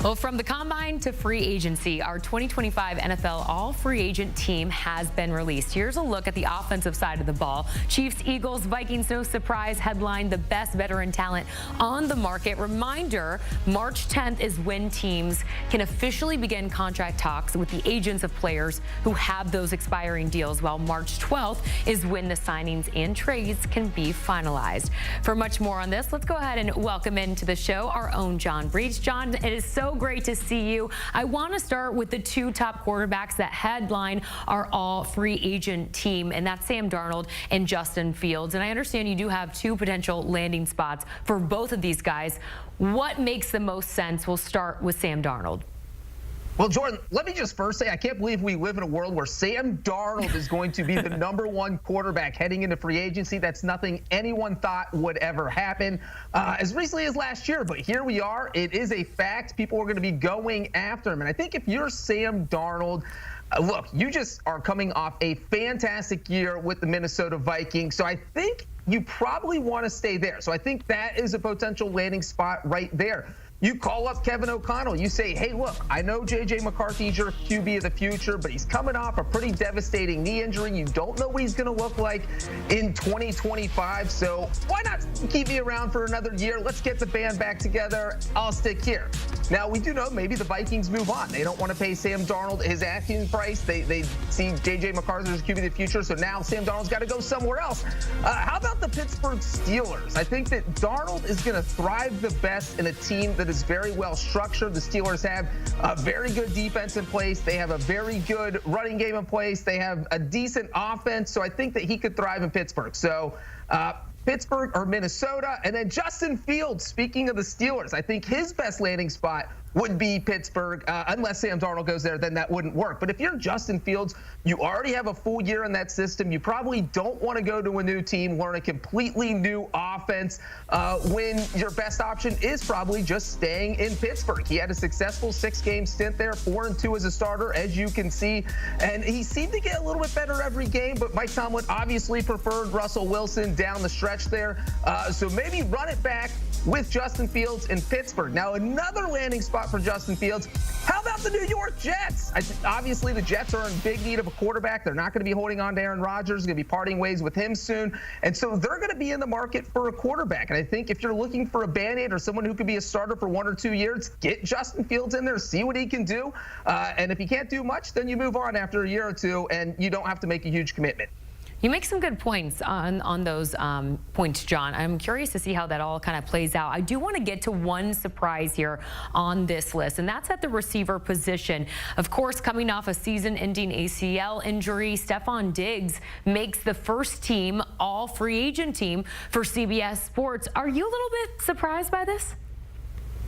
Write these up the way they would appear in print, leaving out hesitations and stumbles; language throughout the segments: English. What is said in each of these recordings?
Well, from the combine to free agency, our 2025 NFL all-free agent team has been released. Here's a look at the offensive side of the ball. Chiefs, Eagles, Vikings, no surprise, headline the best veteran talent on the market. Reminder, March 10th is when teams can officially begin contract talks with the agents of players who have those expiring deals, while March 12th is when the signings and trades can be finalized. For much more on this, let's go ahead and welcome into the show our own John Breech. John, it is so great to see you. I want to start with the two top quarterbacks that headline our all-free agent team, and that's Sam Darnold and Justin Fields. And I understand you do have two potential landing spots for both of these guys. What makes the most sense? We'll start with Sam Darnold. Well, Jordan, let me just first say, I can't believe we live in a world where Sam Darnold is going to be the #1 quarterback heading into free agency. That's nothing anyone thought would ever happen as recently as last year. But here we are. It is a fact. People are going to be going after him. And I think if you're Sam Darnold, look, you just are coming off a fantastic year with the Minnesota Vikings. So I think you probably want to stay there. So I think that is a potential landing spot right there. You call up Kevin O'Connell. You say, hey, look, I know J.J. McCarthy's your QB of the future, but he's coming off a pretty devastating knee injury. You don't know what he's going to look like in 2025. So why not keep me around for another year? Let's get the band back together. I'll stick here. Now, we do know maybe the Vikings move on. They don't want to pay Sam Darnold his asking price. They see J.J. McCarthy as QB of the future. So now Sam Darnold's got to go somewhere else. How about the Pittsburgh Steelers? I think that Darnold is going to thrive the best in a team that is very well structured. The Steelers have a very good defense in place. They have a very good running game in place. They have a decent offense. So I think that he could thrive in Pittsburgh. So Pittsburgh or Minnesota. And then Justin Fields, speaking of the Steelers, I think his best landing spot would be Pittsburgh. Unless Sam Darnold goes there, then that wouldn't work. But if you're Justin Fields, you already have a full year in that system. You probably don't want to go to a new team, learn a completely new offense, when your best option is probably just staying in Pittsburgh. He had a successful 6-game stint there, 4-2 as a starter, as you can see. And he seemed to get a little bit better every game, but Mike Tomlin obviously preferred Russell Wilson down the stretch there. So maybe run it back with Justin Fields in Pittsburgh. Now, another landing spot for Justin Fields. How about the New York Jets? Obviously, the Jets are in big need of a quarterback. They're not going to be holding on to Aaron Rodgers. Going to be parting ways with him soon. And so they're going to be in the market for a quarterback. And I think if you're looking for a Band-Aid or someone who could be a starter for 1 or 2 years, get Justin Fields in there, see what he can do. And if he can't do much, then you move on after a year or two, and you don't have to make a huge commitment. You make some good points on those points, John. I'm curious to see how that all kind of plays out. I do want to get to one surprise here on this list, and that's at the receiver position. Of course, coming off a season-ending ACL injury, Stefon Diggs makes the first team, all free agent team for CBS Sports. Are you a little bit surprised by this?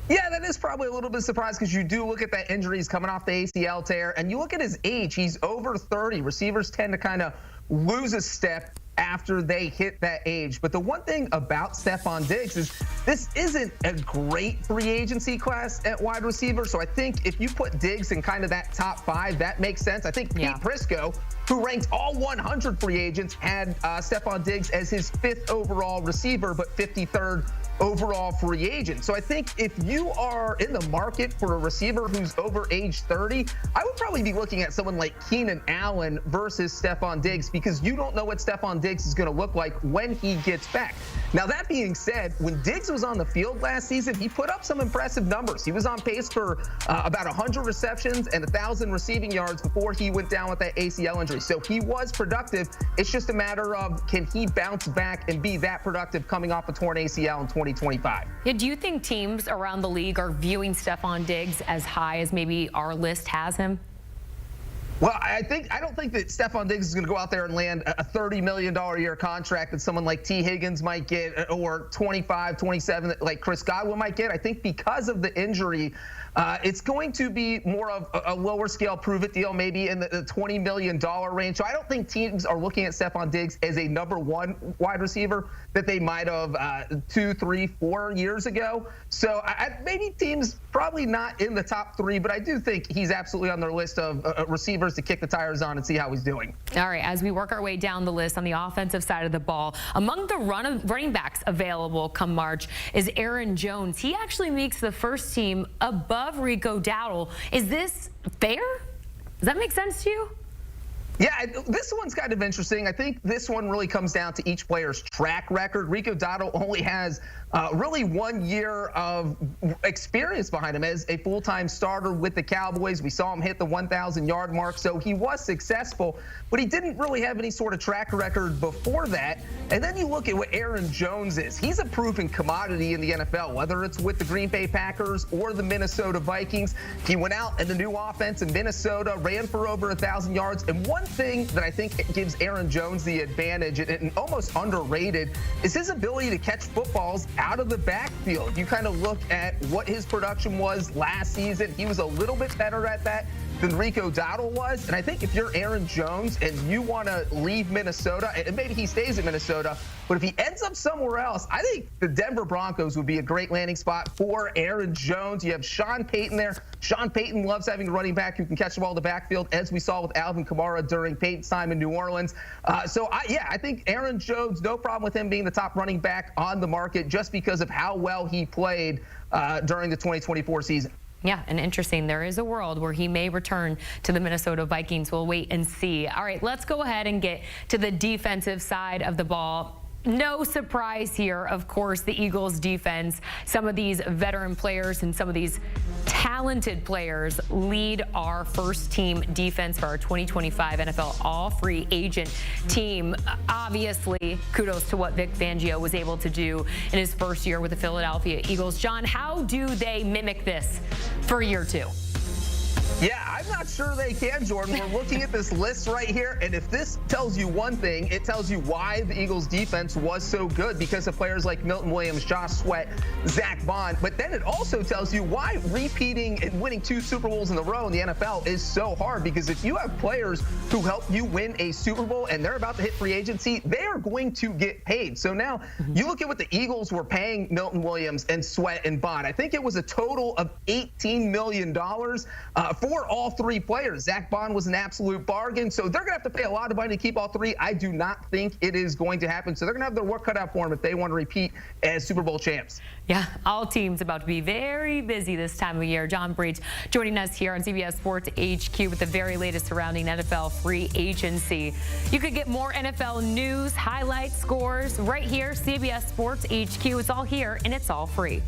Yeah, that is probably a little bit surprised because you do look at that injury. He's coming off the ACL tear, and you look at his age. He's over 30. Receivers tend to kind of lose a step after they hit that age. But the one thing about Stefon Diggs is this isn't a great free agency class at wide receiver. So I think if you put Diggs in kind of that top 5, that makes sense. I think Pete Prisco, who ranked all 100 free agents, had Stefon Diggs as his 5th overall receiver, but 53rd overall free agent. So I think if you are in the market for a receiver who's over age 30, I would probably be looking at someone like Keenan Allen versus Stefon Diggs, because you don't know what Stefon Diggs is going to look like when he gets back. Now, that being said, when Diggs was on the field last season, he put up some impressive numbers. He was on pace for about 100 receptions and 1,000 receiving yards before he went down with that ACL injury. So he was productive. It's just a matter of, can he bounce back and be that productive coming off a torn ACL in 2025? Yeah, do you think teams around the league are viewing Stefon Diggs as high as maybe our list has him? Well, I don't think that Stefon Diggs is going to go out there and land a $30 million a year contract that someone like T. Higgins might get, or 25, 27 like Chris Godwin might get. I think because of the injury, it's going to be more of a lower scale prove-it deal, maybe in the $20 million range. So I don't think teams are looking at Stefon Diggs as a #1 wide receiver that they might have 2, 3, 4 years ago. So maybe teams probably not in the top 3, but I do think he's absolutely on their list of receivers to kick the tires on and see how he's doing. All right, as we work our way down the list on the offensive side of the ball, among the running backs available come March is Aaron Jones. He actually makes the first team above Rico Dowdle. Is this fair? Does that make sense to you? Yeah, this one's kind of interesting. I think this one really comes down to each player's track record. Rico Dowdle only has really 1 year of experience behind him as a full-time starter with the Cowboys. We saw him hit the 1,000-yard mark, so he was successful, but he didn't really have any sort of track record before that. And then you look at what Aaron Jones is. He's a proven commodity in the NFL, whether it's with the Green Bay Packers or the Minnesota Vikings. He went out in the new offense in Minnesota, ran for over 1,000 yards, and one thing that I think gives Aaron Jones the advantage and almost underrated is his ability to catch footballs out of the backfield. You kind of look at what his production was last season. He was a little bit better at that than Rico Dowdle was. And I think if you're Aaron Jones and you want to leave Minnesota, and maybe he stays in Minnesota, but if he ends up somewhere else, I think the Denver Broncos would be a great landing spot for Aaron Jones. You have Sean Payton there. Sean Payton loves having a running back who can catch the ball in the backfield, as we saw with Alvin Kamara during Payton's time in New Orleans. I think Aaron Jones, no problem with him being the top running back on the market just because of how well he played during the 2024 season. Yeah, and interesting. There is a world where he may return to the Minnesota Vikings. We'll wait and see. All right, let's go ahead and get to the defensive side of the ball. No surprise here, of course, the Eagles defense. Some of these veteran players and some of these talented players lead our first team defense for our 2025 NFL all-free agent team. Obviously, kudos to what Vic Fangio was able to do in his first year with the Philadelphia Eagles. John, how do they mimic this for year 2? Yeah, I'm not sure they can, Jordan. We're looking at this list right here, and if this tells you one thing, it tells you why the Eagles defense was so good, because of players like Milton Williams, Josh Sweat, Zach Bond. But then it also tells you why repeating and winning 2 Super Bowls in a row in the NFL is so hard, because if you have players who help you win a Super Bowl and they're about to hit free agency, they are going to get paid. So now you look at what the Eagles were paying Milton Williams and Sweat and Bond. I think it was a total of $18 million for all 3 players. Zach Bond was an absolute bargain, so they're going to have to pay a lot of money to keep all 3. I do not think it is going to happen, so they're going to have their work cut out for them if they want to repeat as Super Bowl champs. Yeah, all teams about to be very busy this time of year. John Breech joining us here on CBS Sports HQ with the very latest surrounding NFL free agency. You could get more NFL news, highlights, scores right here, CBS Sports HQ. It's all here, and it's all free.